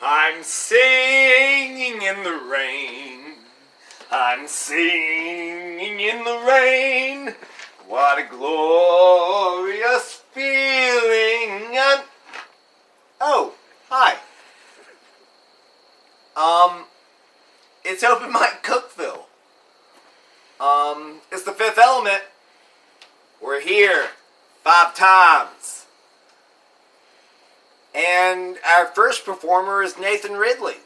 I'm singing in the rain. I'm singing in the rain. What a glorious feeling. Oh, hi. It's open mic Cookeville. It's the Fifth Element. We're here 5 times. And our first performer is Nathan Ridley.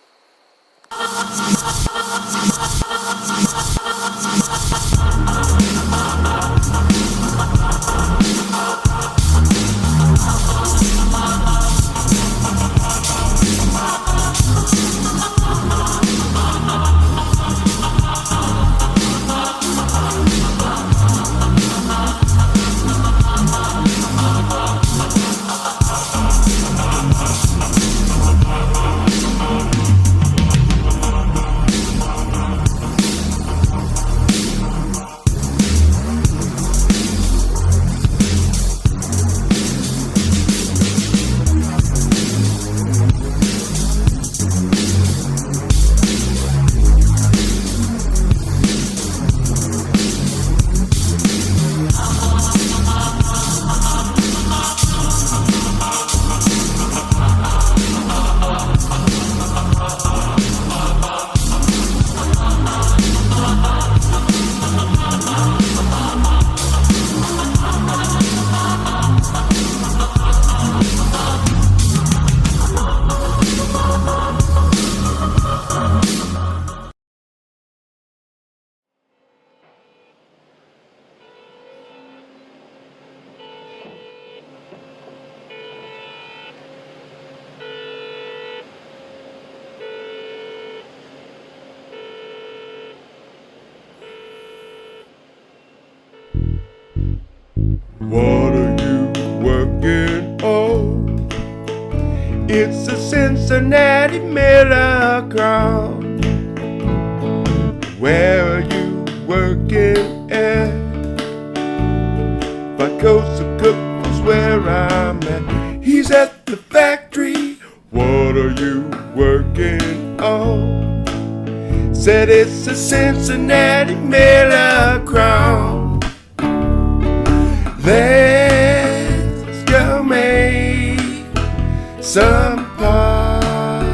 What are you working on? It's a Cincinnati Crown. Where are you working at? By Koci is where I'm at. He's at the factory. What are you working on? Said it's a Cincinnati Crown. Let's go make some pies.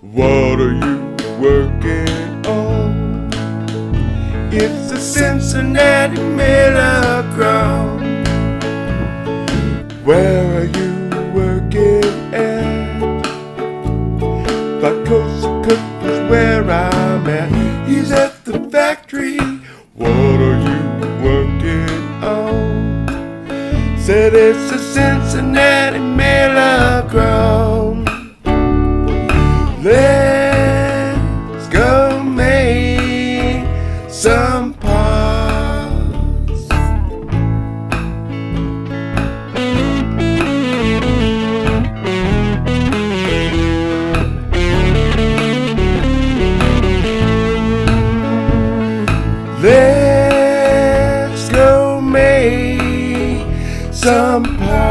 What are you working on? It's a Cincinnati Crown. Where are you working at? By Koci is where I'm at. He's at the factory. What are you working on? Said it's a Cincinnati Crown. Let's go make some pies. Let's go make some pies.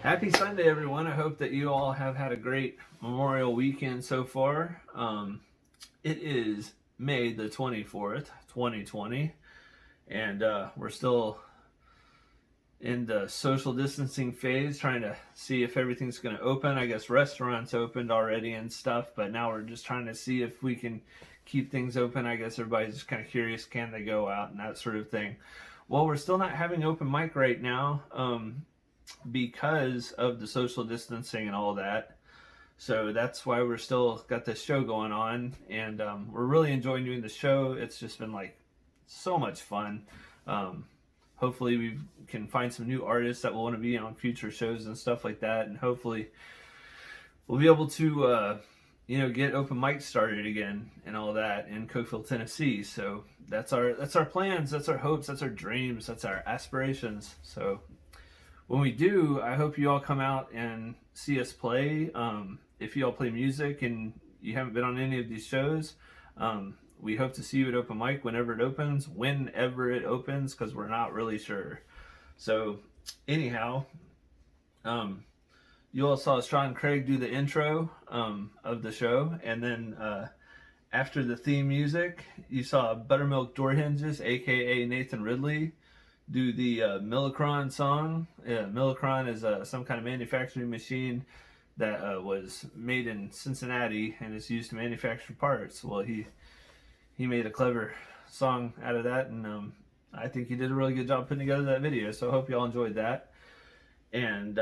Happy Sunday, everyone. I hope that you all have had a great Memorial weekend so far. It is May the 24th, 2020, and we're still in the social distancing phase, trying to see if everything's going to open. I guess restaurants opened already and stuff, but now we're just trying to see if we can keep things open. I guess everybody's just kind of curious, can they go out and that sort of thing. Well, we're still not having open mic right now. Because of the social distancing and all that. So that's why we're still got this show going on, and we're really enjoying doing the show. It's just been like so much fun. Hopefully we can find some new artists that will want to be on future shows and stuff like that, and hopefully we'll be able to get open mic started again and all that in Cookeville, Tennessee. So that's our plans, that's our hopes, that's our dreams, that's our aspirations. So when we do, I hope you all come out and see us play. If you all play music and you haven't been on any of these shows, we hope to see you at open mic whenever it opens, because we're not really sure. So anyhow, you all saw Sean Craig do the intro of the show, and then after the theme music, you saw Buttermilk Door Hinges, aka Nathan Ridley, do the Millicron song. Millicron is some kind of manufacturing machine that was made in Cincinnati and is used to manufacture parts. Well, he made a clever song out of that, and I think he did a really good job putting together that video. So I hope y'all enjoyed that. And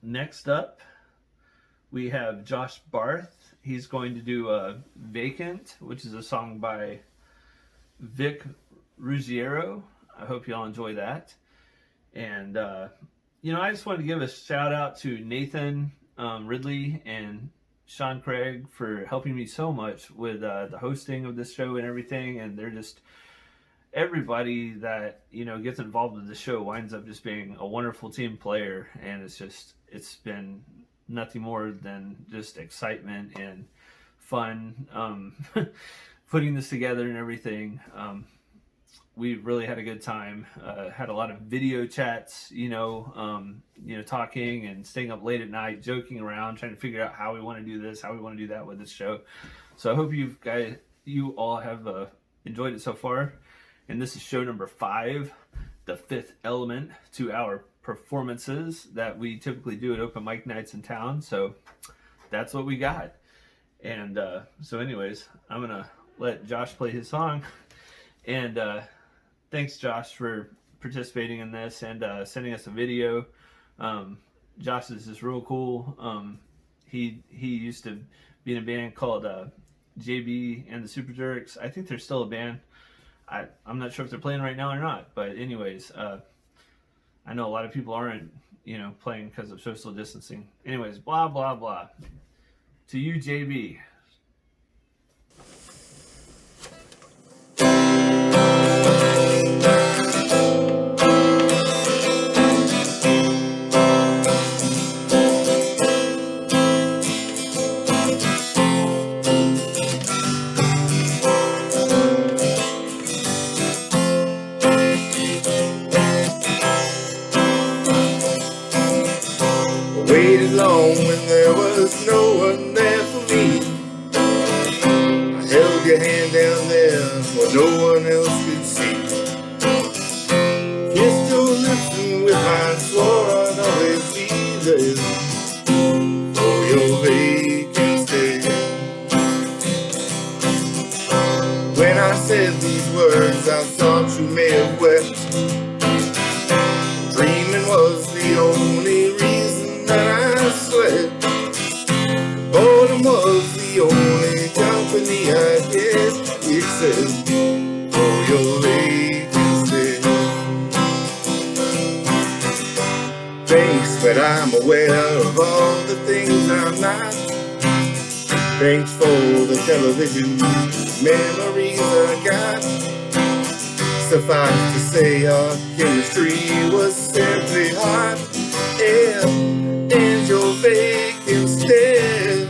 next up, we have Josh Barth. He's going to do Vacant, which is a song by Vic Ruggiero. I hope y'all enjoy that. And, I just wanted to give a shout out to Nathan Ridley and Sean Craig for helping me so much with the hosting of this show and everything. And they're just, everybody that, gets involved with the show winds up just being a wonderful team player. And it's been nothing more than just excitement and fun putting this together and everything. We really had a good time. Had a lot of video chats, talking and staying up late at night, joking around, trying to figure out how we want to do this, how we want to do that with this show. So I hope you all have enjoyed it so far. And this is show number 5, the 5th element to our performances that we typically do at open mic nights in town. So that's what we got. And so anyways, I'm going to let Josh play his song. And thanks, Josh, for participating in this and sending us a video. Josh is just real cool. He used to be in a band called Jobe and the Super Jerks. I think they're still a band. I'm not sure if they're playing right now or not. But anyways, I know a lot of people aren't, playing because of social distancing. Anyways, blah, blah, blah. To you, JB. Waited long when there was no one there for me. I held your hand down there where no one else could see. Kissed your lips and with mine swore I'd always be there for your vacant stay. When I said these words I thought you may have wept. Dreaming was the only reason that I slept. Boredom was the only company I had, except for your vacancy. Thanks, but I'm aware of all the things I'm not. Thanks for the television memories I got. Suffice to say our chemistry was simply hot. And your vacant stare.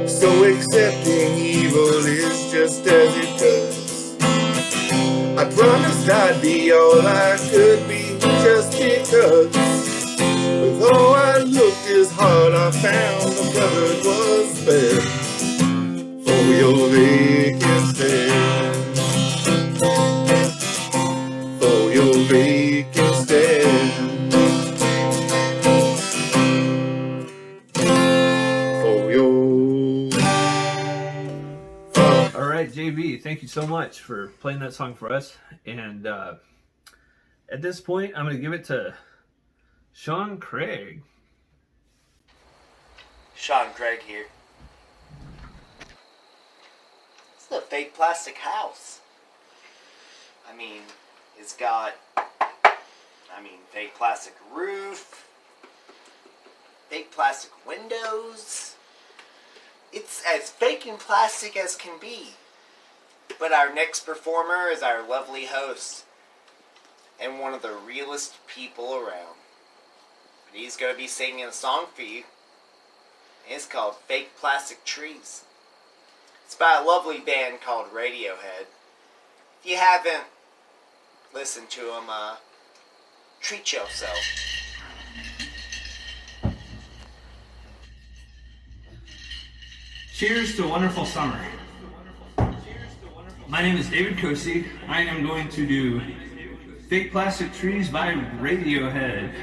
So accepting evil is just as it does. I promised I'd be all I could be just because. But though I looked as hard, I found the cupboard was bare for your vacancy. For your vacancy. For your... All right, JB, thank you you so much for playing that song for us. And at this point, I'm going to give it to Sean Craig. Sean Craig here. This is a fake plastic house. I mean, it's got, fake plastic roof, fake plastic windows. It's as fake and plastic as can be. But our next performer is our lovely host and one of the realest people around. But he's going to be singing a song for you. It's called Fake Plastic Trees. It's by a lovely band called Radiohead. If you haven't listened to them, treat yourself. Cheers to a wonderful summer. My name is David Koci. I am going to do Fake Plastic Trees by Radiohead.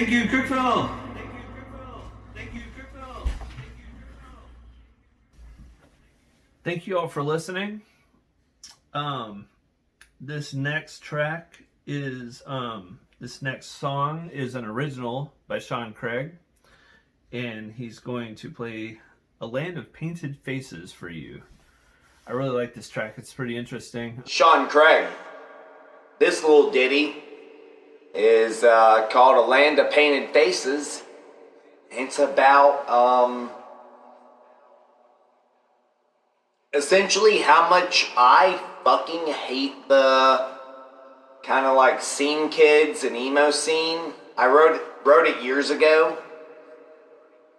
Thank you, Cookeville. Thank you all for listening. This next track is this next song is an original by Sean Craig, and he's going to play "A Land of Painted Faces" for you. I really like this track. It's pretty interesting. Sean Craig. This little ditty is called "A Land of Painted Faces." It's about essentially how much I fucking hate the kind of like scene kids and emo scene. I wrote it years ago.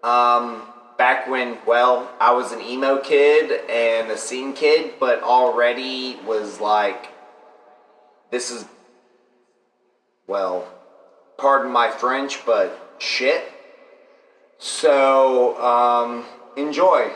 Back when, well, I was an emo kid and a scene kid, but already was like, this is, well, pardon my French, but shit. So, enjoy.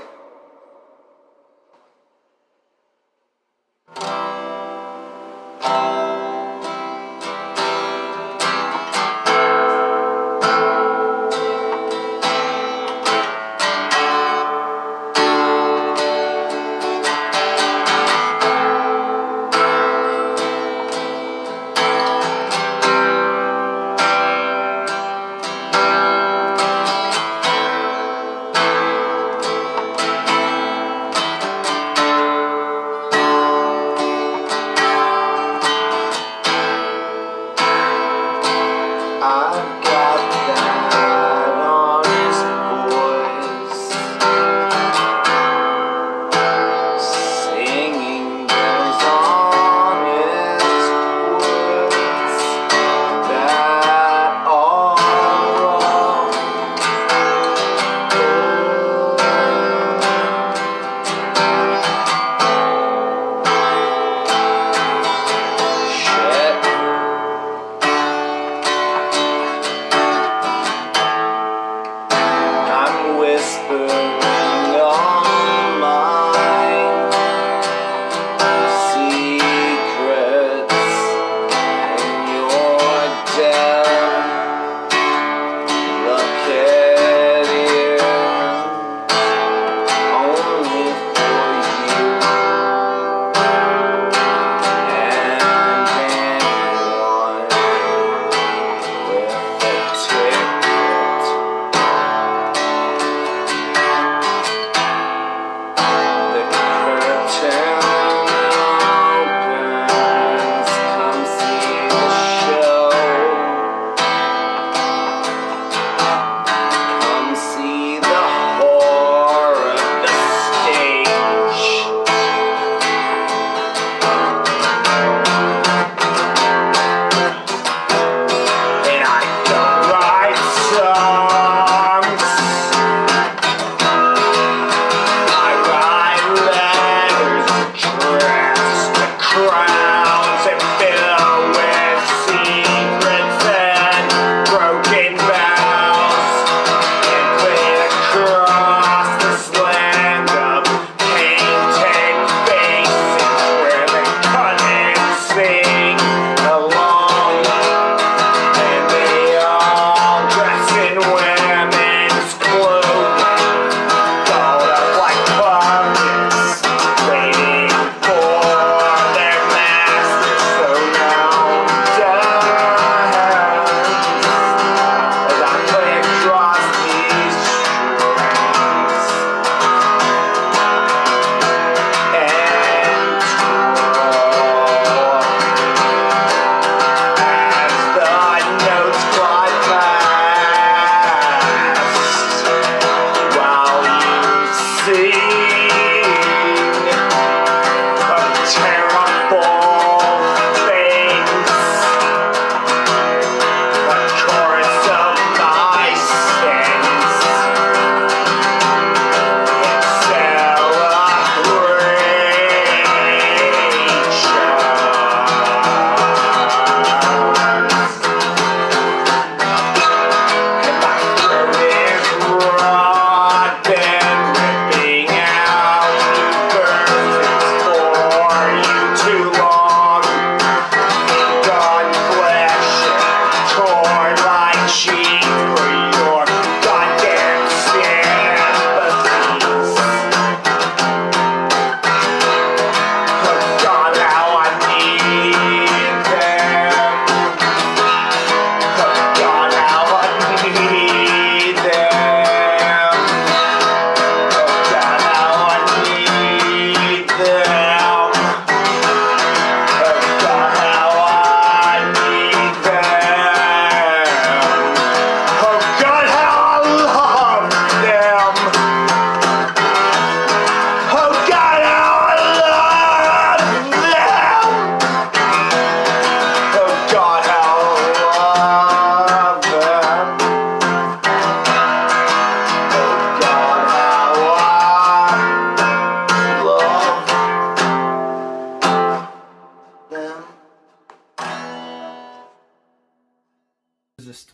just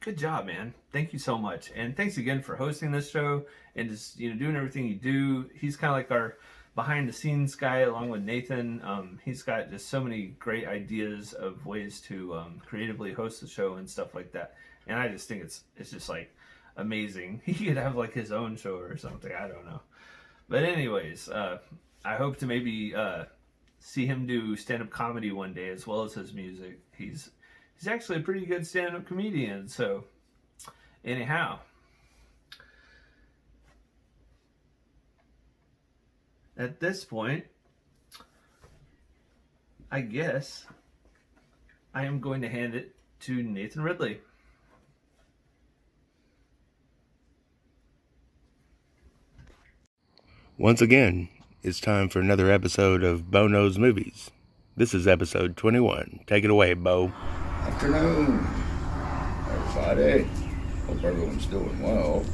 good job, man. Thank you so much. And thanks again for hosting this show and just, doing everything you do. He's kind of like our behind the scenes guy along with Nathan. He's got just so many great ideas of ways to creatively host the show and stuff like that. And I just think it's just like amazing. He could have like his own show or something. I don't know. But anyways, I hope to maybe see him do stand-up comedy one day as well as his music. He's actually a pretty good stand-up comedian. So anyhow, at this point, I guess I am going to hand it to Nathan Ridley. Once again, it's time for another episode of Bo Knows Movies. This is episode 21. Take it away, Bo. Afternoon, everybody. Hope everyone's doing well.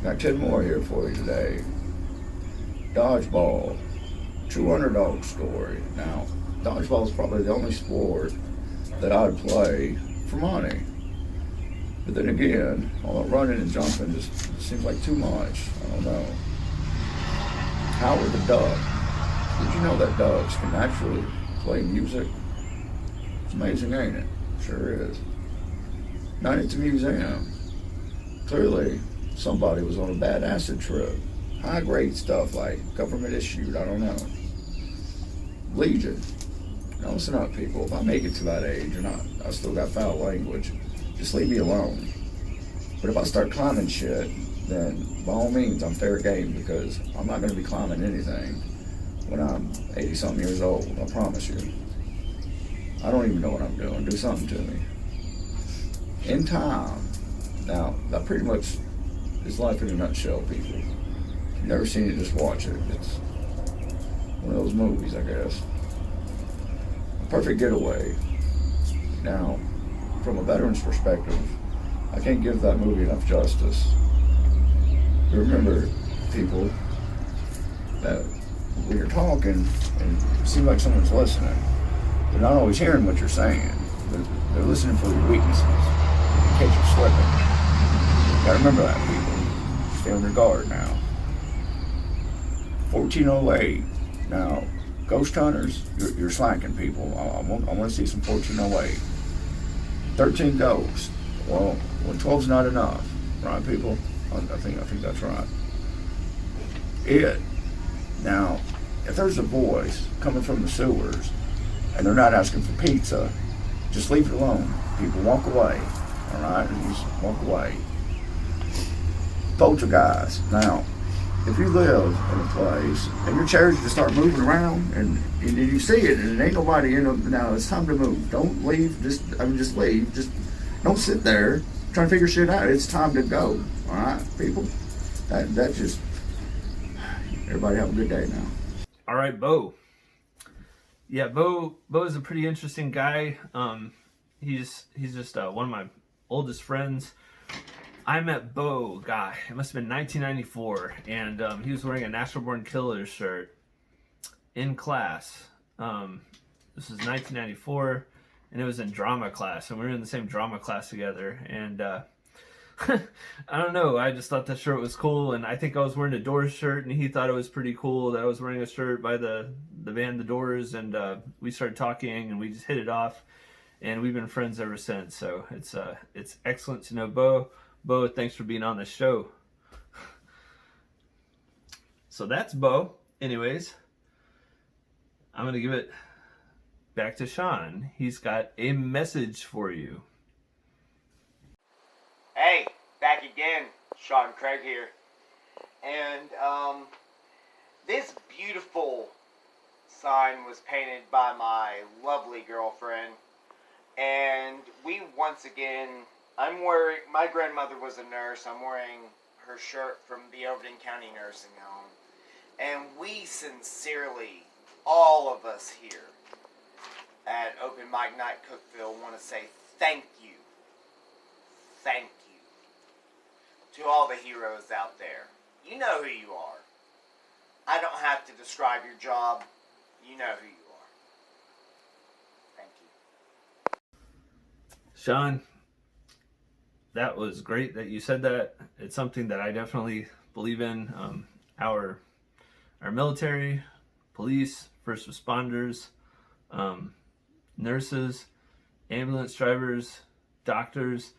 Got 10 more here for you today. Dodgeball, true underdog story. Now, dodgeball is probably the only sport that I'd play for money. But then again, all that running and jumping just seems like too much. I don't know. Howard the Duck. Did you know that ducks can actually play music? It's amazing, ain't it? Sure is. Not at the museum. Clearly, somebody was on a bad acid trip. High-grade stuff like government issued, I don't know. Legion. Now listen up, people. If I make it to that age and I still got foul language, just leave me alone. But if I start climbing shit, then by all means, I'm fair game, because I'm not going to be climbing anything when I'm 80-something years old, I promise you. I don't even know what I'm doing. Do something to me. In time. Now, that pretty much is life in a nutshell, people. If you've never seen it, just watch it. It's one of those movies, I guess. A perfect getaway. Now, from a veteran's perspective, I can't give that movie enough justice. Remember, people, that when you're talking and it seems like someone's listening, they're not always hearing what you're saying. They're listening for your weaknesses in case you're slipping. You gotta remember that, people. Stay on your guard now. 1408. Now, ghost hunters, you're slacking, people. I want to see some 1408. 13 ghosts. Well, 12's not enough, right, people? I think that's right. It. Now, if there's a voice coming from the sewers and they're not asking for pizza, just leave it alone. People, walk away. All right, just walk away. Poltergeist. Now, if you live in a place and your chairs just start moving around and you see it and there ain't nobody in them, now it's time to move. Don't leave. Just leave. Just don't sit there trying to figure shit out. It's time to go. All right, people. That just. Everybody have a good day now. All right, Bo. Yeah, Bo is a pretty interesting guy. He's just one of my oldest friends. I met Bo, guy, it must have been 1994, and he was wearing a Natural Born Killers shirt in class. This was 1994, and it was in drama class, and we were in the same drama class together, and I don't know, I just thought that shirt was cool, and I think I was wearing a Doors shirt, and he thought it was pretty cool that I was wearing a shirt by the band The Doors, and we started talking, and we just hit it off, and we've been friends ever since. So it's excellent to know Bo. Bo, thanks for being on the show. So that's Bo. Anyways, I'm going to give it back to Sean. He's got a message for you. Hey, back again. Sean Craig here. And this beautiful sign was painted by my lovely girlfriend. And we once again, my grandmother was a nurse. I'm wearing her shirt from the Overton County Nursing Home. And we sincerely, all of us here at Open Mic Night Cookeville, want to say thank you. Thank you to all the heroes out there. You know who you are. I don't have to describe your job. You know who you are. Thank you. Sean, that was great that you said that. It's something that I definitely believe in. Our military, police, first responders, nurses, ambulance drivers, doctors,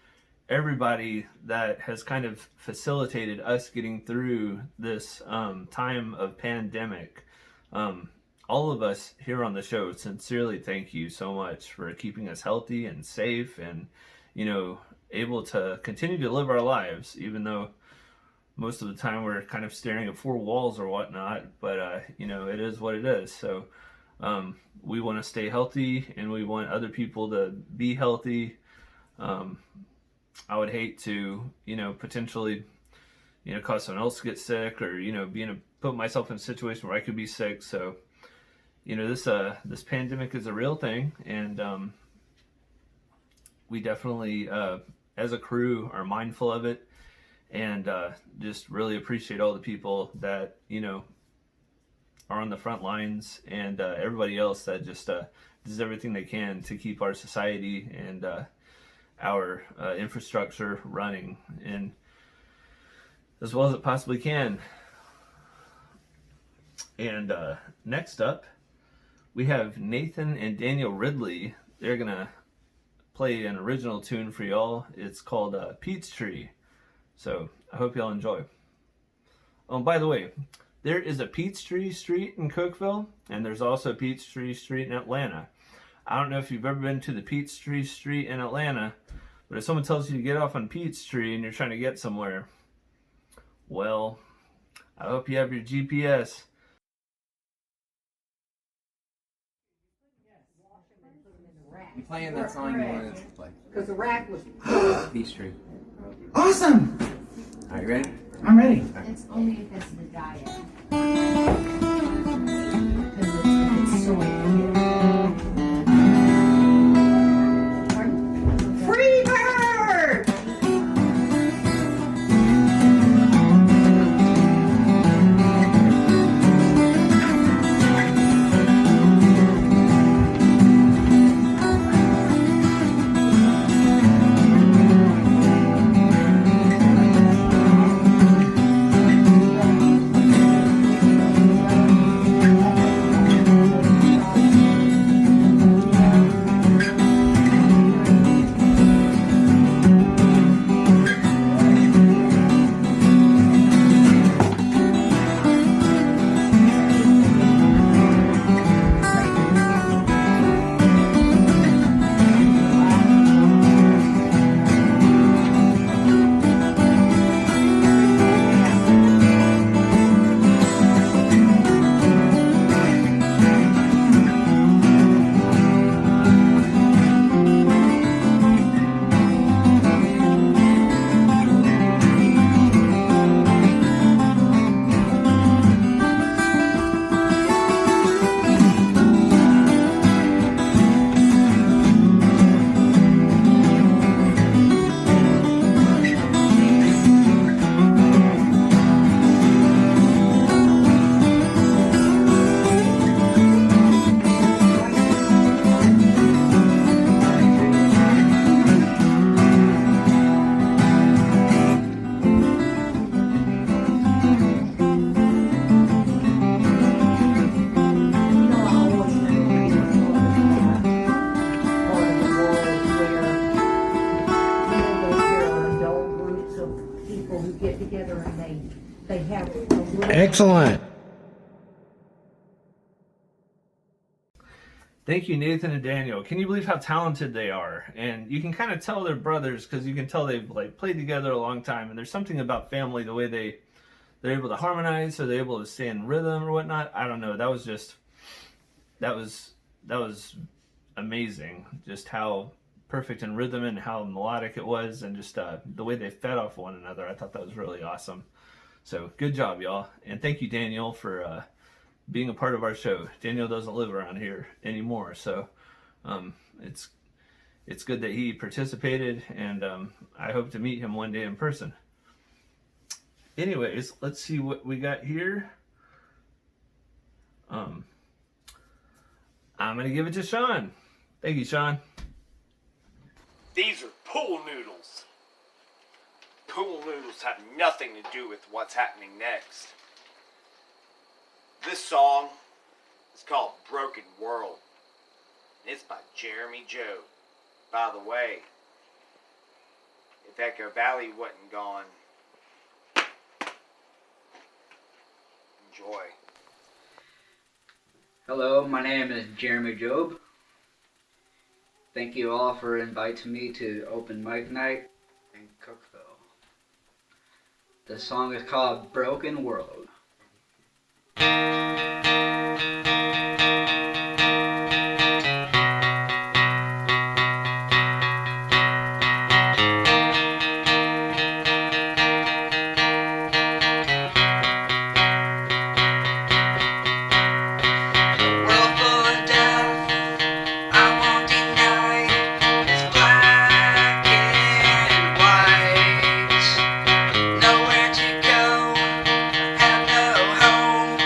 everybody that has kind of facilitated us getting through this time of pandemic. All of us here on the show sincerely thank you so much for keeping us healthy and safe and, able to continue to live our lives, even though most of the time we're kind of staring at four walls or whatnot. But, it is what it is. So we want to stay healthy and we want other people to be healthy. I would hate to, potentially, cause someone else to get sick or, put myself in a situation where I could be sick. So, this pandemic is a real thing, and we definitely, as a crew, are mindful of it, and just really appreciate all the people that, are on the front lines, and everybody else that just does everything they can to keep our society and our infrastructure running and as well as it possibly can. And next up, we have Nathan and Daniel Ridley. They're gonna play an original tune for y'all. It's called Peachtree. So I hope y'all enjoy. Oh, and by the way, there is a Peachtree Street in Cookeville, and there's also a Peachtree Street in Atlanta. I don't know if you've ever been to the Peachtree Street in Atlanta, but if someone tells you to get off on Peachtree and you're trying to get somewhere, well, I hope you have your GPS. You playing that song you wanted to play? Because the rack was Peachtree. awesome. Are you ready? I'm ready. It's only if it's the diet. Because it's soy. Free bird! Excellent. Thank you, Nathan and Daniel. Can you believe how talented they are? And you can kind of tell they're brothers because you can tell they've played together a long time. And there's something about family, the way they're able to harmonize, or they're able to stay in rhythm or whatnot. I don't know. That was amazing. Just how perfect in rhythm and how melodic it was, and just the way they fed off one another. I thought that was really awesome. So good job, y'all. And thank you, Daniel, for being a part of our show. Daniel doesn't live around here anymore, so it's good that he participated, and I hope to meet him one day in person. Anyways, let's see what we got here. I'm gonna give it to Sean. Thank you, Sean. These are pool noodles. pool noodles have nothing to do with what's happening next. This song is called Broken World. And it's by Jeremy Jobe. By the way, if Echo Valley wasn't gone, enjoy. Hello, my name is Jeremy Jobe. Thank you all for inviting me to open mic night in Cookeville. The song is called Broken World. Nowhere to go, have no home.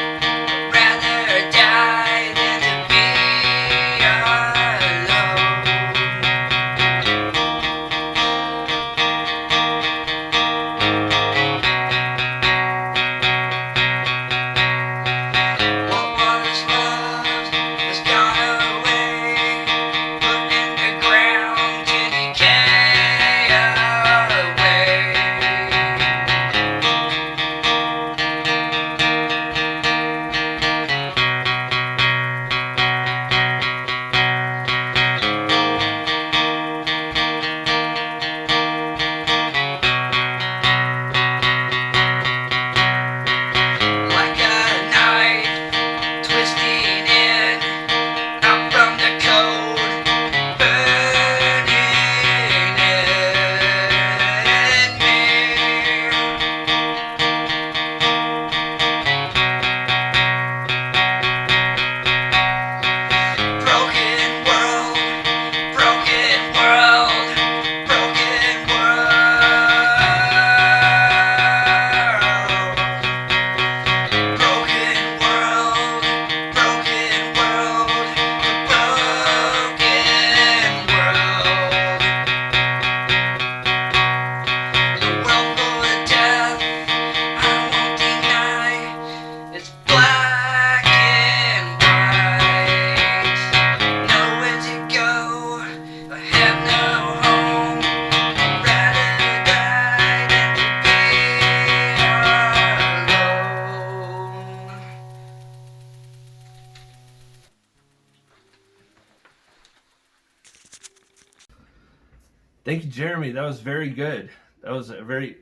Thank you, Jeremy. That was very good. That was a very.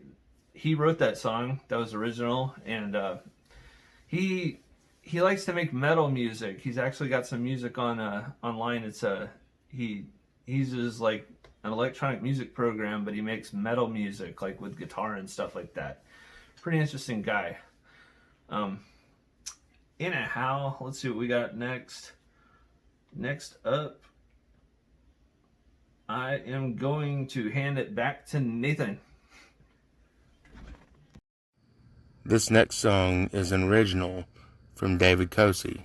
He wrote that song. That was original, and he likes to make metal music. He's actually got some music on online. It's he uses like an electronic music program, but he makes metal music like with guitar and stuff like that. Pretty interesting guy. Anyhow, let's see what we got next. Next up, I am going to hand it back to Nathan. This next song is an original from David Koci.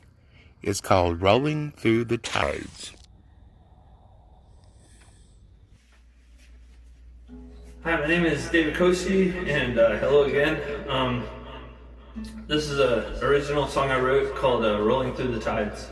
It's called Rolling Through the Tides. Hi, my name is David Koci, and hello again. This is an original song I wrote called Rolling Through the Tides.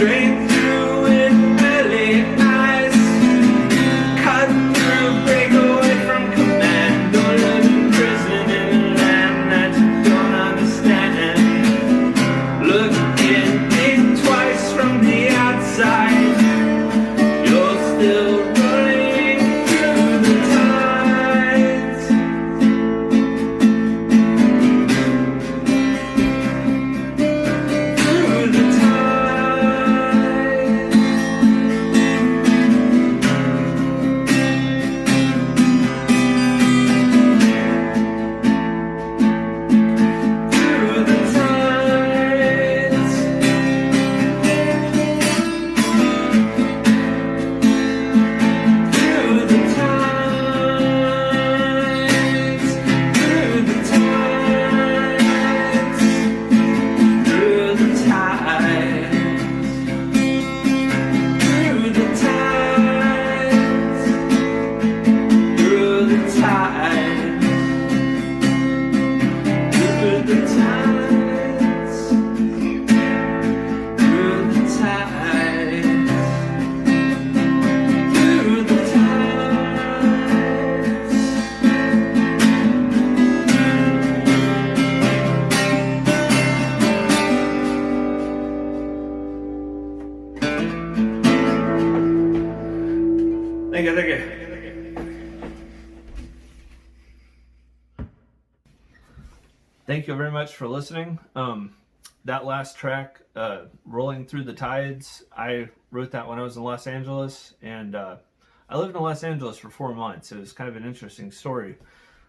straight through with belly eyes, cut through, break away from command, don't live in prison in a land that you don't understand. Look at it twice from the outside, you're still running through the tides. Through the tides. Through the tides. Through the tides. Through the tides. Through the tides. Through the tides. Through the tides. Through the tides. Through the tides. Through the Thank you, thank you. Thank you very much for listening. That last track, Rolling Through the Tides, I wrote that when I was in Los Angeles, and I lived in Los Angeles for 4 months. It was kind of an interesting story.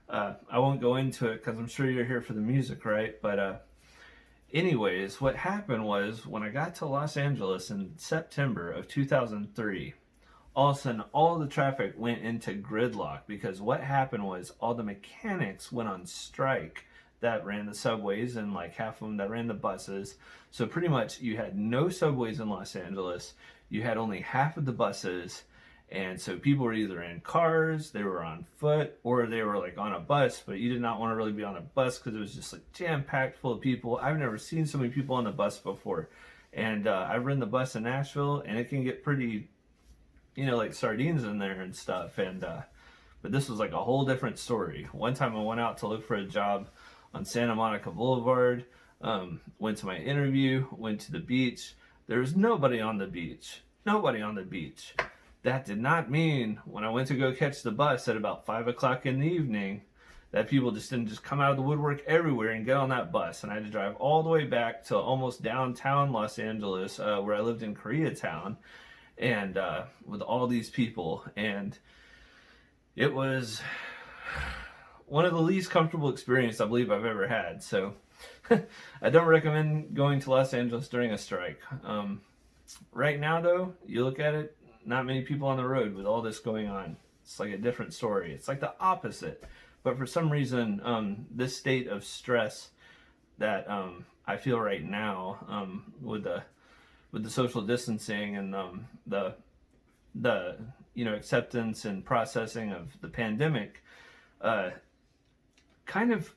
I won't go into it because I'm sure you're here for the music, right? But anyways, what happened was when I got to Los Angeles in September of 2003, all of a sudden all the traffic went into gridlock because what happened was all the mechanics went on strike that ran the subways and like half of them that ran the buses. So pretty much you had no subways in Los Angeles. You had only half of the buses. And so people were either in cars, they were on foot, or they were like on a bus, but you did not want to really be on a bus because it was just like jam-packed full of people. I've never seen so many people on the bus before. And I've ridden the bus in Nashville, and it can get pretty, like sardines in there and stuff. And but this was like a whole different story. One time I went out to look for a job on Santa Monica Boulevard, went to my interview, went to the beach. There was nobody on the beach. Nobody on the beach. That did not mean when I went to go catch the bus at about 5 o'clock in the evening that people just didn't just come out of the woodwork everywhere and get on that bus. And I had to drive all the way back to almost downtown Los Angeles, where I lived in Koreatown, and with all these people. And it was one of the least comfortable experiences I believe I've ever had. So I don't recommend going to Los Angeles during a strike. Right now, though, you look at it, not many people on the road with all this going on. It's like a different story. It's like the opposite. But for some reason, this state of stress that I feel right now with the social distancing and the acceptance and processing of the pandemic, kind of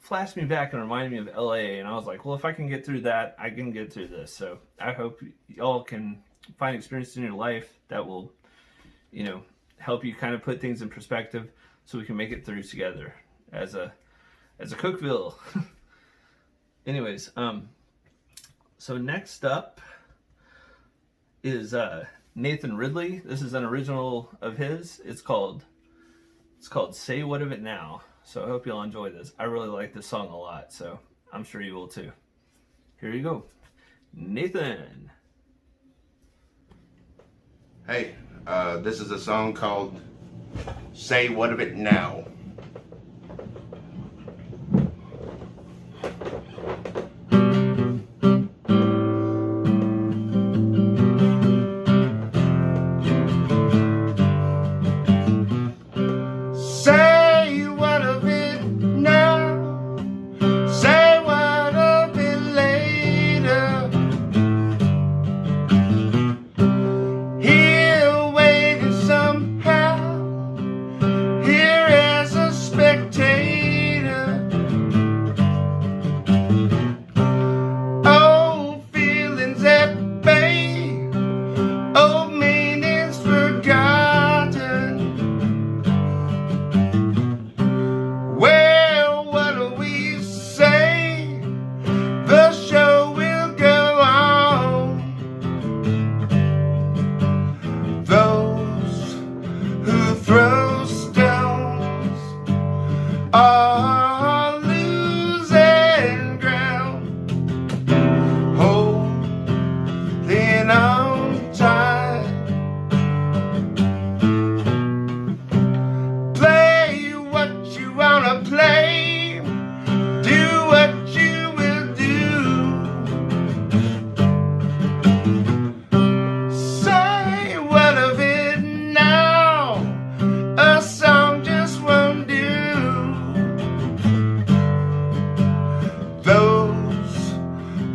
flashed me back and reminded me of LA. And I was like, well, if I can get through that, I can get through this. So I hope y'all can find experiences in your life that will, help you kind of put things in perspective so we can make it through together as a Cookeville. Anyways, so next up is Nathan Ridley. This is an original of his. It's called Say What of It Now. So I hope you'll enjoy this. I really like this song a lot, so I'm sure you will too. Here you go. Nathan. Hey, this is a song called Say What of It Now. Say what of it now, say what of it later. Here waiting somehow, here as in on time. Play what you wanna play, do what you will do. Say what of it now, a song just won't do. Those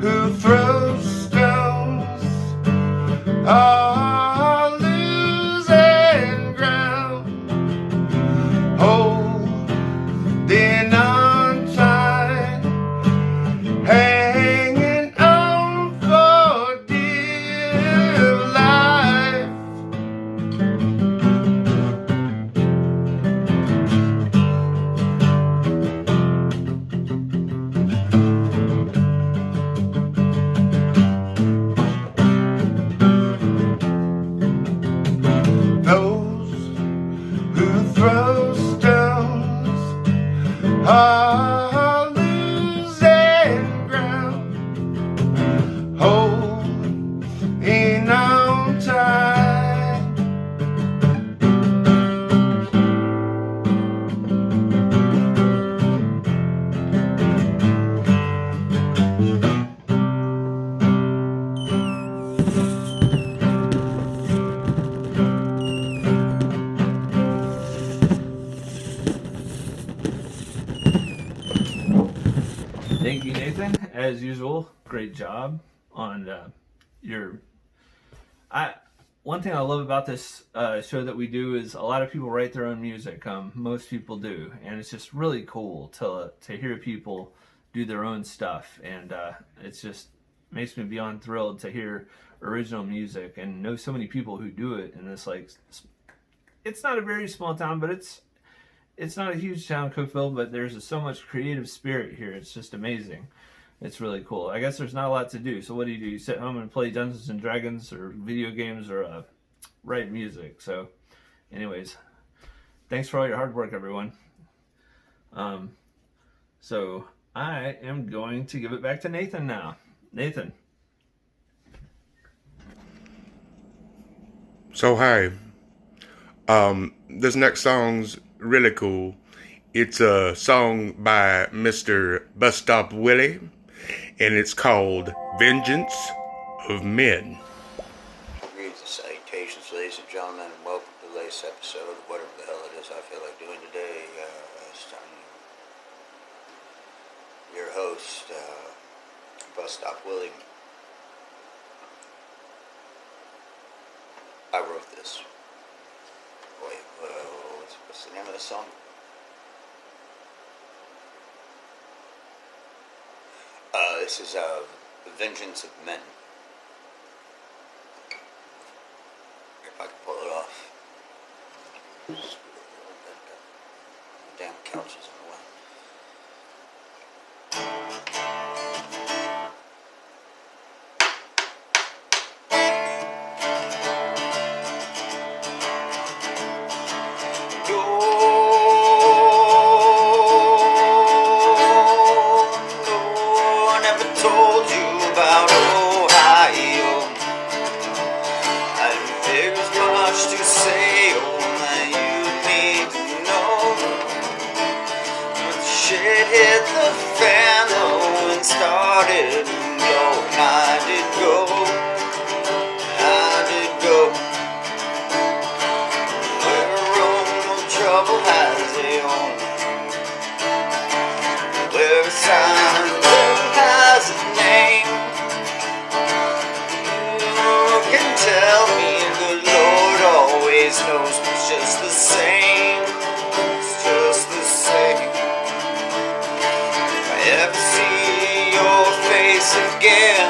who throw stones are losing ground, holding on tight, hanging on for dear life. Those who throw stones are losing ground, holding on tight. Thank you, Nathan. As usual, great job on your. One thing I love about this show that we do is a lot of people write their own music. Most people do, and it's just really cool to hear people do their own stuff, and it's just makes me beyond thrilled to hear original music and know so many people who do it in this, like, it's not a very small town, but it's not a huge town, Cookeville, but there's so much creative spirit here. It's just amazing. It's really cool. I guess there's not a lot to do. So what do? You sit home and play Dungeons and Dragons or video games or write music. So anyways, thanks for all your hard work, everyone. So I am going to give it back to Nathan now. Nathan. So hi, this next song's really cool. It's a song by Mr. Bus Stop Willie, and it's called Vengeance of Men. Greetings and salutations, ladies and gentlemen, and welcome to the latest episode of whatever the hell it is I feel like doing today. Your host, Bus Stop Willie. I wrote this. Wait, what's the name of the song? This is Vengeance of Men. If I can pull it off. Damn couch is in the way. Hit the fan low and started blowing. I did go where Rome no trouble has a home, where silent devil has a name. You can tell me the Lord always knows it's just the same. It's just the same. Ever see your face again,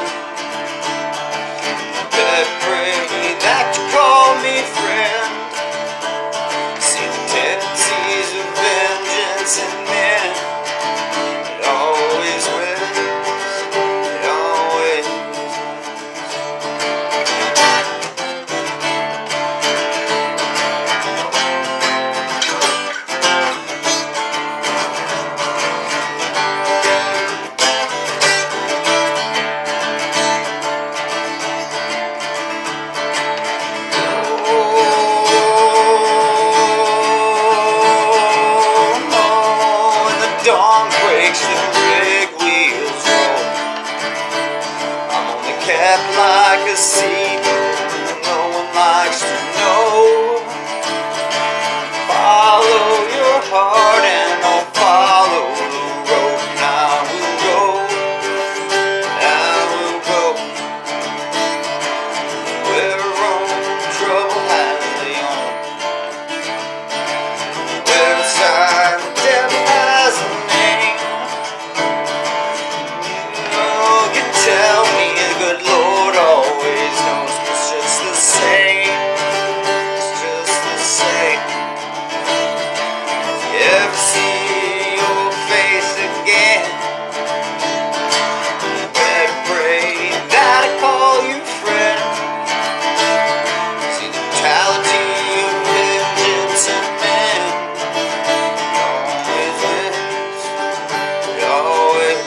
but pray that you call me friend. See the tendencies of vengeance in men. It always wins. It always wins. a secret no one likes to know. Follow your heart and I'll follow the road. And I will go, I will go where trouble has laid on. Where the devil has a name. You can tell me the good Lord always knows. It's just the same. It's just the same. Ever see your face again? Better pray that I call you friend. See the brutality of vengeance and men. It always wins. It always.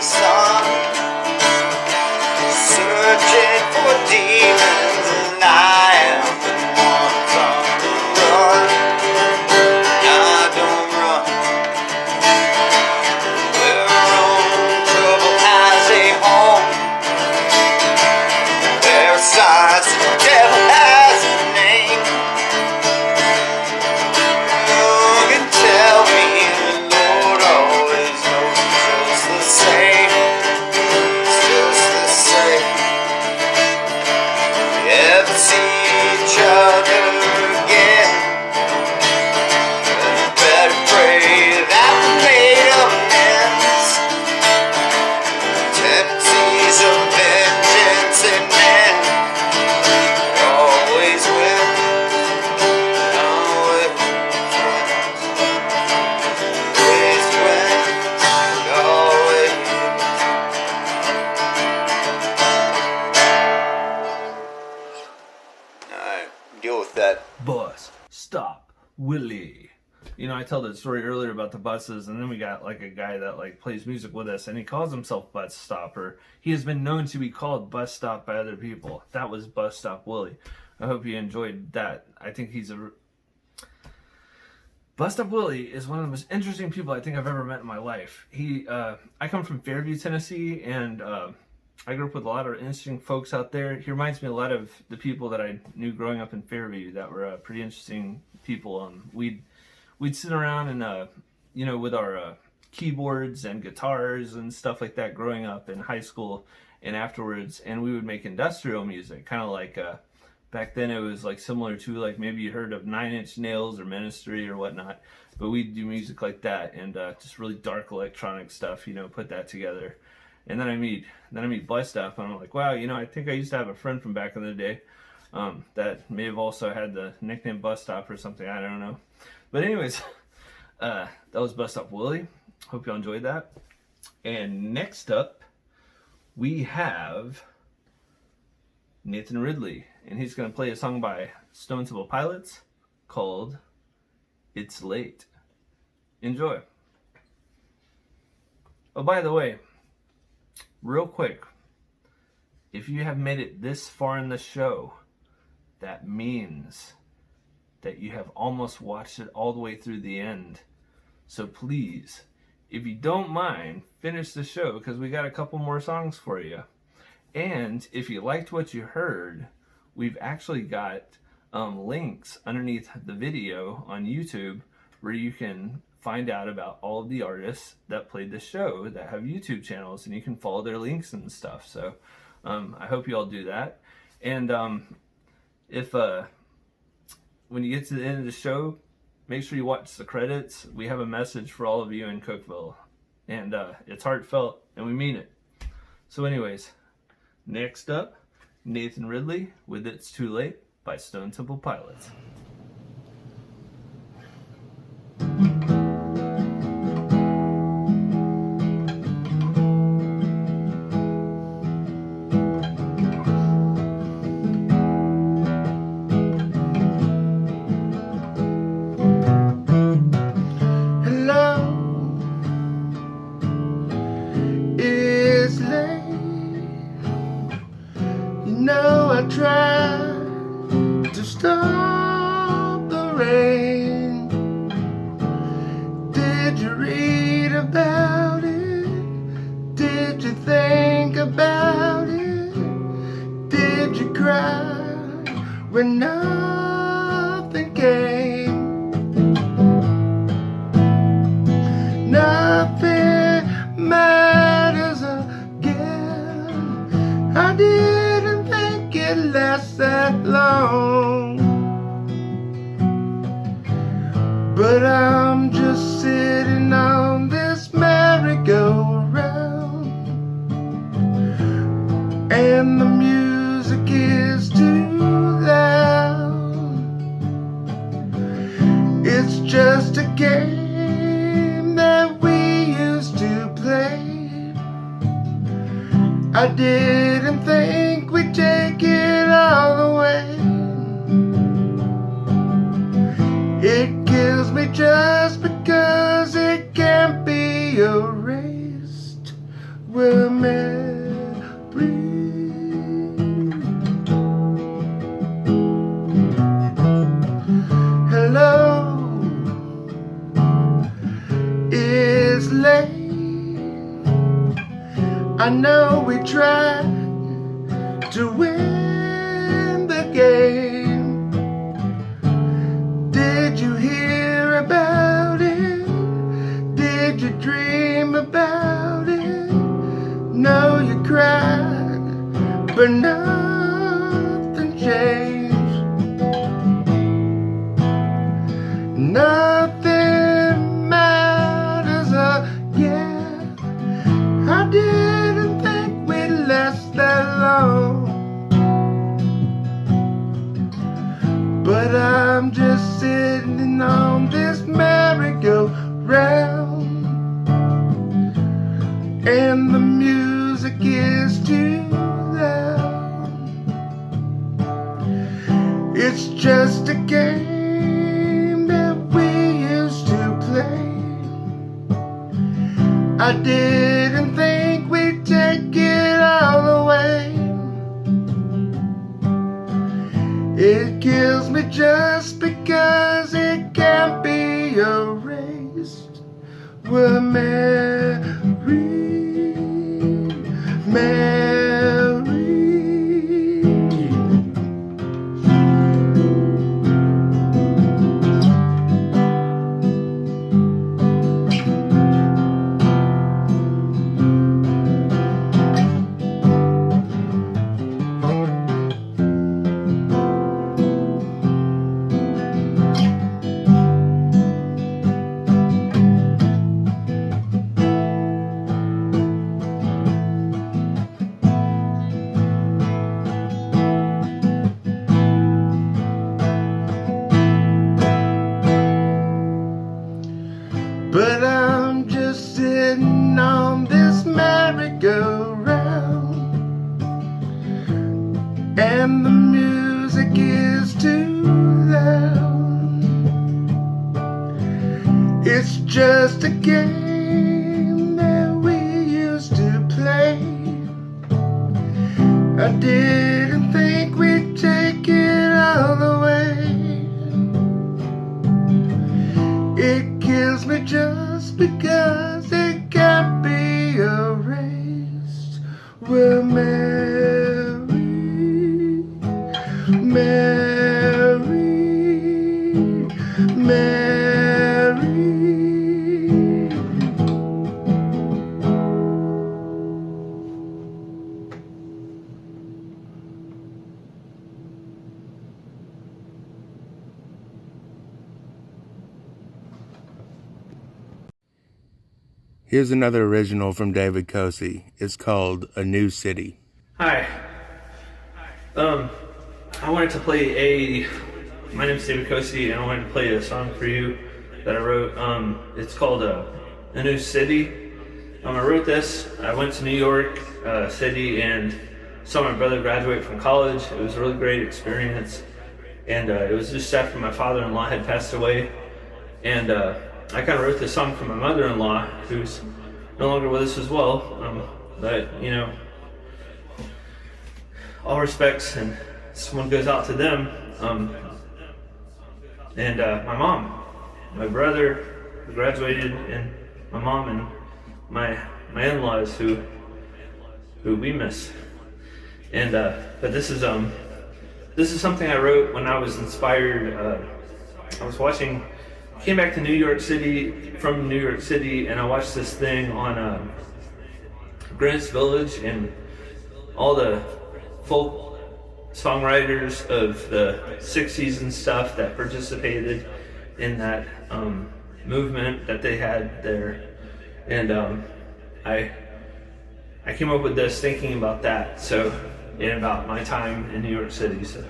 Sun, searching for demons, and I am the one from the run. I don't run. Where trouble has a home. Their sides, the devil has a name. You can tell me the Lord always knows. Just the same. It's just the same. Ever see each other again? Better pray that we made amends. Tendencies of vengeance and men always win. Always win. Always. Alright, deal with that. Bus Stop Willie. You know, I told that story earlier about the buses, and then we got like a guy that like plays music with us, and he calls himself Bus Stopper. He has been known to be called Bus Stop by other people. That was Bus Stop Willie. I hope you enjoyed that. I think he's a Bus Stop Willie is one of the most interesting people I think I've ever met in my life. I come from Fairview, Tennessee, and I grew up with a lot of interesting folks out there. He reminds me a lot of the people that I knew growing up in Fairview that were pretty interesting people. We'd sit around and you know, with our keyboards and guitars and stuff like that growing up in high school and afterwards, and we would make industrial music, kind of like back then it was like similar to like maybe you heard of 9 Inch Nails or Ministry or whatnot, but we'd do music like that and just really dark electronic stuff, you know, put that together. And then I meet Bus Stop, and I'm like, wow, you know, I think I used to have a friend from back in the day that may have also had the nickname Bus Stop or something, I don't know. But anyways, that was Bus Stop Willie. Hope y'all enjoyed that. And next up, we have Nathan Ridley, and he's going to play a song by Stone Temple Pilots called It's Late. Enjoy. Oh, by the way, real quick, if you have made it this far in the show, that means that you have almost watched it all the way through the end. So please, if you don't mind, finish the show because we got a couple more songs for you. And if you liked what you heard, we've actually got links underneath the video on YouTube where you can find out about all of the artists that played the show that have YouTube channels, and you can follow their links and stuff. So I hope you all do that. And if when you get to the end of the show, make sure you watch the credits. We have a message for all of you in Cookeville, and it's heartfelt, and we mean it. So anyways, next up, Nathan Ridley with It's Too Late by Stone Temple Pilots. know I tried to stop the rain. Did you read about it? Did you think about it? Did you cry when nothing came? Nothing matters again. I didn't think it lasts that long, but I'm just sitting on this merry-go-round, and the music is too loud. It's just a game that we used to play. I didn't think we'd take it all the way. It kills me just because it can't be erased. We're married. Hello, it's late. I know we tried to win the game. Did you hear about it? Did you dream about it? No, you cried, but nothing changed. Nothing matters again. I didn't think we'd last that long, but I'm just sitting on this merry-go-round, and the music is too loud. It's just a game that we used to play. I didn't think we'd take it all the way. It kills me just because it can't be erased. We're married, married. But I'm just sitting on this merry-go-round, and the music is too loud. It's just a game that we used to play. I didn't think we'd take it all the way. It kills me just because it can't be erased. We're married, married, married. Here's another original from David Koci. It's called A New City. Hi. I wanted to play my name's David Koci, and I wanted to play a song for you that I wrote. It's called A New City. I wrote this. I went to New York City and saw my brother graduate from college. It was a really great experience. And it was just after my father-in-law had passed away. And I kind of wrote this song for my mother-in-law, who's no longer with us as well. But, you know, all respects, and this one goes out to them. And my mom, my brother who graduated, and my mom and my in-laws who we miss. And but this is something I wrote when I was inspired. I was came back to New York City from New York City, and I watched this thing on Greenwich Village and all the folk songwriters of the 60s and stuff that participated in that movement that they had there. And I came up with this thinking about that, and about my time in New York City. So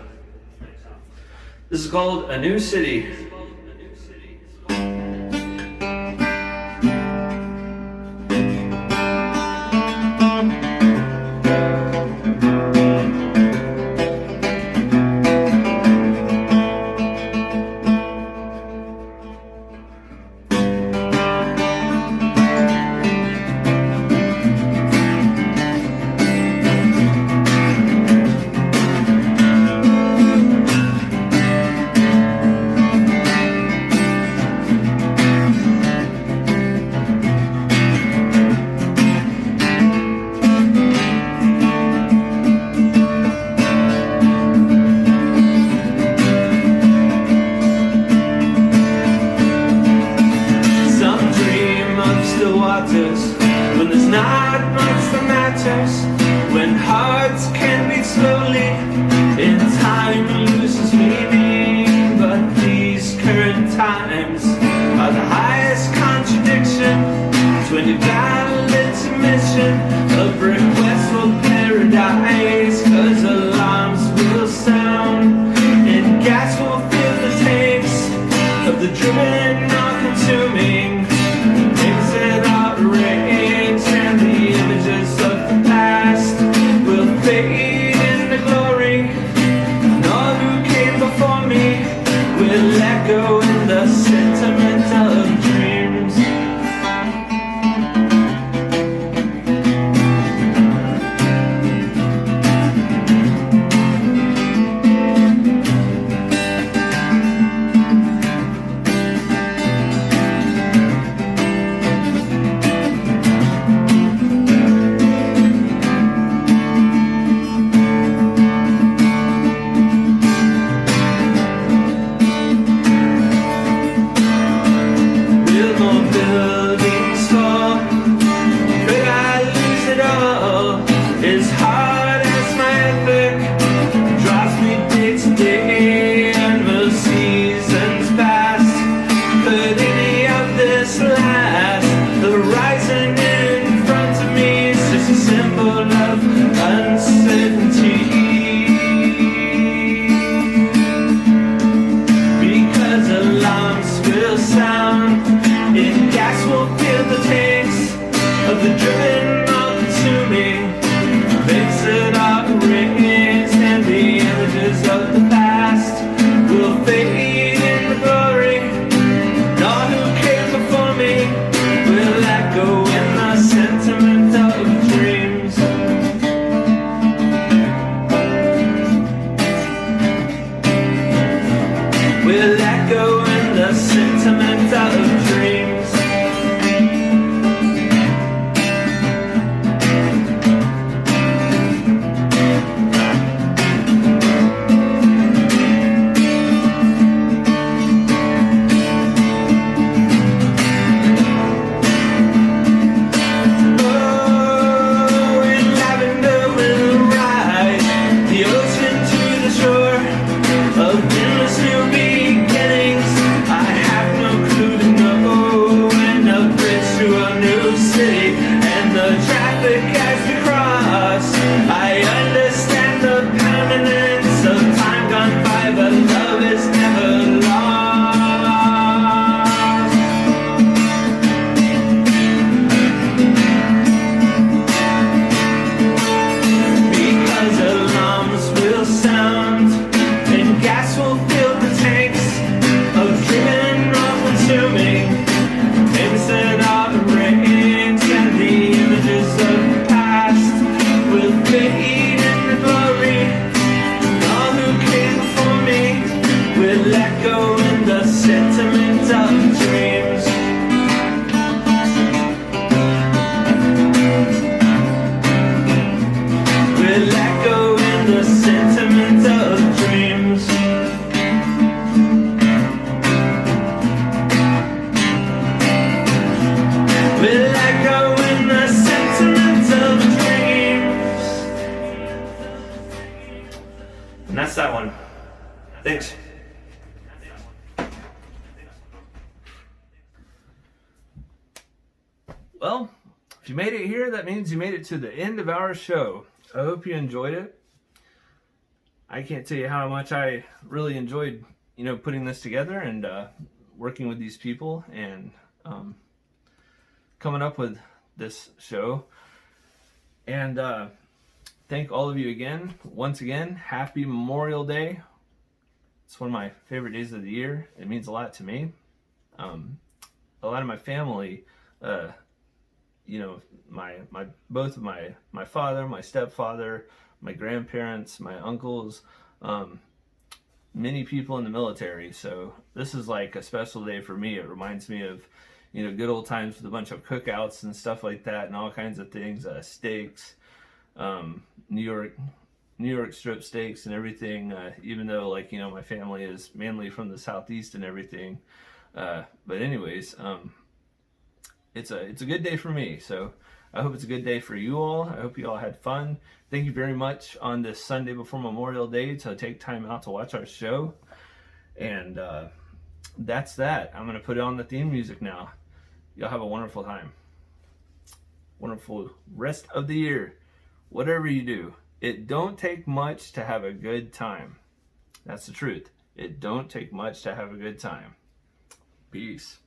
this is called A New City. When there's not much that matters, when hearts can beat slowly and time loses meaning. But these current times are the highest contradiction. It's when you battle intermission of request for paradise, 'cause alarms will sound and gas will fill the tanks of the driven, not consuming things that are arranged, and the images of the past will fade into glory. And all who came before me will echo in the sentiment of dreams. Fade in the glory. that's that one. Thanks. Well, if you made it here, that means you made it to the end of our show. I hope you enjoyed it. I can't tell you how much I really enjoyed, putting this together and working with these people and coming up with this show. And thank all of you again. Once again, happy Memorial Day. It's one of my favorite days of the year. It means a lot to me. A lot of my family, both of my father, my stepfather, my grandparents, my uncles, many people in the military. So this is like a special day for me. It reminds me of, good old times with a bunch of cookouts and stuff like that, and all kinds of things, steaks, New York strip steaks and everything. Even though, my family is mainly from the Southeast and everything. But anyways, it's a good day for me. So I hope it's a good day for you all. I hope you all had fun. Thank you very much on this Sunday before Memorial Day to take time out to watch our show. And that's that. I'm going to put on the theme music now. Y'all have a wonderful time. Wonderful rest of the year. Whatever you do, it don't take much to have a good time. That's the truth. It don't take much to have a good time. Peace.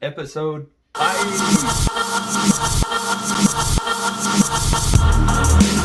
Episode 5.